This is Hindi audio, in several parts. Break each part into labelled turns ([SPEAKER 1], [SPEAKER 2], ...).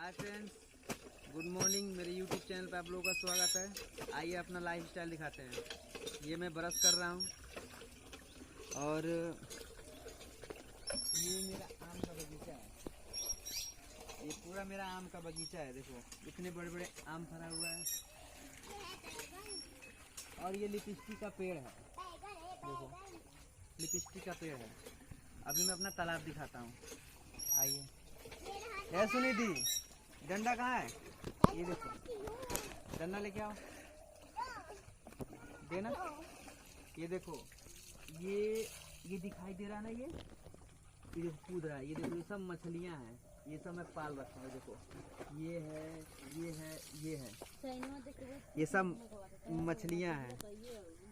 [SPEAKER 1] Hi friends, good morning. मेरे यूट्यूब चैनल पे आप लोगों का स्वागत है। आइए अपना लाइफ स्टाइल दिखाते हैं। ये मैं ब्रश कर रहा हूँ और ये मेरा आम का बगीचा है। ये पूरा मेरा आम का बगीचा है। देखो इतने बड़े बड़े आम फरा हुआ है और ये लिपस्टिक का पेड़ है। देखो लिपस्टिक का पेड़ है। अभी मैं अपना तालाब दिखाता हूँ। आइए। है सुनिधि, डंडा कहाँ है? ये देखो, डंडा लेके आओ, देना। ये देखो, ये दिखाई दे रहा है ना, ये देखो कूद रहा है। ये देखो, ये सब मछलियाँ हैं। ये सब मैं पाल रखा हूँ। देखो ये है, ये है, ये है, ये सब मछलियाँ हैं।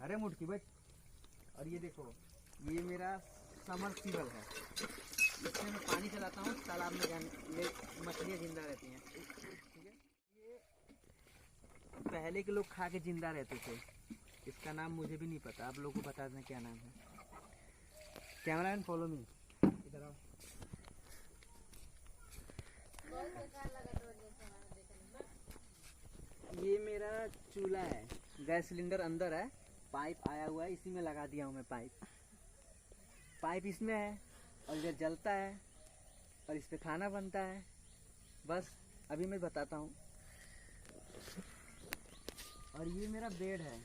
[SPEAKER 1] अरे मुटकी बैठ। और ये देखो, ये मेरा समरसीबल है। इसमें मैं पानी चलाता हूँ। तालाब में मछलियाँ जिंदा रहती हैं। ठीक है। ये पहले के लोग खा के जिंदा रहते थे। इसका नाम मुझे भी नहीं पता, आप लोगों को बता दें क्या नाम है। कैमरामैन फॉलो मी, इधर आओ। ये मेरा चूल्हा है। गैस सिलेंडर अंदर है, पाइप आया हुआ है, इसी में लगा दिया हूँ मैं। पाइप इसमें है और इधर जलता है और इस पे खाना बनता है। बस अभी मैं बताता हूँ। और ये मेरा बेड है,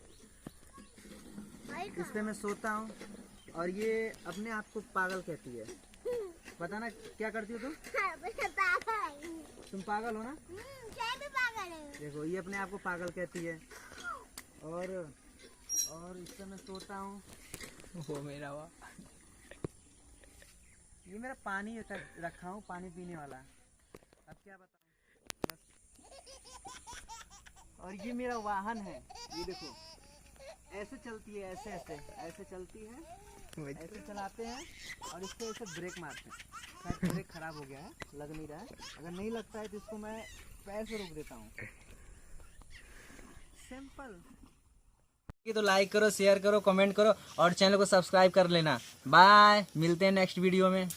[SPEAKER 1] इस पे मैं सोता हूँ। और ये अपने आप को पागल कहती है। पता ना क्या करती हो तुम? तुम पागल हो ना?
[SPEAKER 2] पागल है।
[SPEAKER 1] देखो ये अपने आप को पागल कहती है। और इस पे मैं सोता हूँ। वो मेरा हुआ। ये मेरा पानी रखा हूँ, पानी पीने वाला। अब क्या बताऊँ बस। और ये मेरा वाहन है। ये देखो ऐसे चलती है, ऐसे चलती है, ऐसे चलाते हैं और इसको ऐसे ब्रेक मारते हैं। शायद ब्रेक खराब हो गया है, लग नहीं रहा है। अगर नहीं लगता है तो इसको मैं पैर से रोक देता हूँ। सिंपल। तो लाइक करो, शेयर करो, कमेंट करो और चैनल को सब्सक्राइब कर लेना। बाय, मिलते हैं नेक्स्ट वीडियो में।